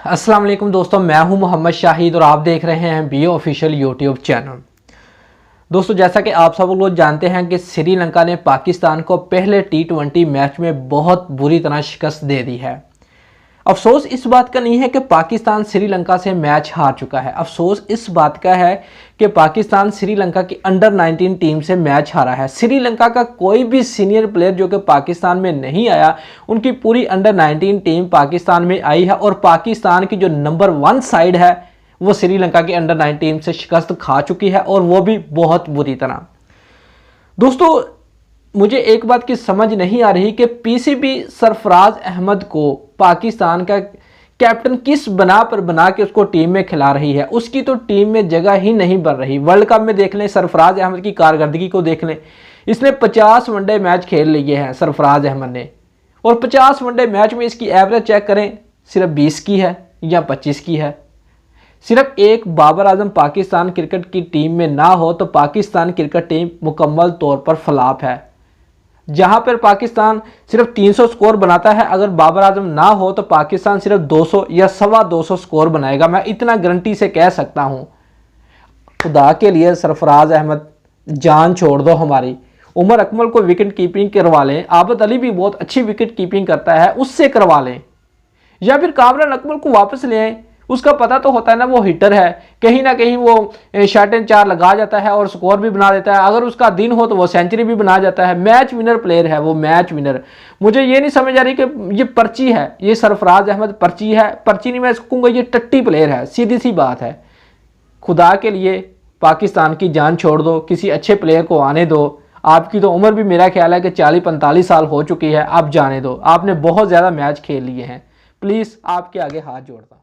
अस्सलाम वालेकुम दोस्तों, मैं हूं मोहम्मद शाहिद और आप देख रहे हैं बी ऑफिशियल यूट्यूब चैनल। दोस्तों, जैसा कि आप सब लोग जानते हैं कि श्रीलंका ने पाकिस्तान को पहले T20 मैच में बहुत बुरी तरह शिकस्त दे दी है। अफसोस इस बात का नहीं है कि पाकिस्तान श्रीलंका से मैच हार चुका है, अफसोस इस बात का है कि पाकिस्तान श्रीलंका की अंडर 19 टीम से मैच हारा है। श्रीलंका का कोई भी सीनियर प्लेयर जो कि पाकिस्तान में नहीं आया, उनकी पूरी अंडर 19 टीम पाकिस्तान में आई है और पाकिस्तान की जो नंबर 1 साइड है वो श्रीलंका की अंडर 19 से शिकस्त खा चुकी है और वो भी बहुत बुरी तरह। दोस्तों, मुझे एक बात की समझ नहीं आ रही कि पीसीबी सरफराज अहमद को पाकिस्तान का कैप्टन किस बना पर बना के उसको टीम में खिला रही है। उसकी तो टीम में जगह ही नहीं बन रही। वर्ल्ड कप में देख लें, सरफराज अहमद की कारकर्दगी को देख लें। इसने 50 वनडे मैच खेल लिए हैं सरफराज अहमद ने, और 50 वनडे मैच में इसकी एवरेज चेक करें, सिर्फ 20 की है या 25 की है। सिर्फ एक बाबर आजम पाकिस्तान क्रिकेट की टीम में ना हो तो पाकिस्तान क्रिकेट टीम मुकम्मल तौर पर फ्लॉप है। जहां पर पाकिस्तान सिर्फ 300 स्कोर बनाता है, अगर बाबर आजम ना हो तो पाकिस्तान सिर्फ 200 या 250 स्कोर बनाएगा। मैं इतना गारंटी से कह सकता हूं। खुदा के लिए सरफराज अहमद, जान छोड़ दो हमारी। उमर अकमल को विकेट कीपिंग करवा लें, आबद अली भी बहुत अच्छी विकेट कीपिंग करता है, उससे करवा लें, या फिर कामरान अकमल को वापस ले आए। उसका पता तो होता है ना, वो हिटर है, कहीं ना कहीं वो शॉट एंड 4 लगा जाता है और स्कोर भी बना देता है। अगर उसका दिन हो तो वो सेंचुरी भी बना जाता है। मैच विनर प्लेयर है वो, मैच विनर। मुझे ये नहीं समझ आ रही कि ये पर्ची है, ये सरफराज अहमद पर्ची है। पर्ची नहीं, मैं इसको कहूँगा ये टट्टी प्लेयर है, सीधी सी बात है। खुदा के लिए पाकिस्तान की जान छोड़ दो, किसी अच्छे प्लेयर को आने दो। आपकी तो उम्र भी मेरा ख्याल है कि 40-45 साल हो चुकी है, आप जाने दो। आपने बहुत ज़्यादा मैच खेल लिए हैं, प्लीज़ आपके आगे हाथ जोड़ता हूँ।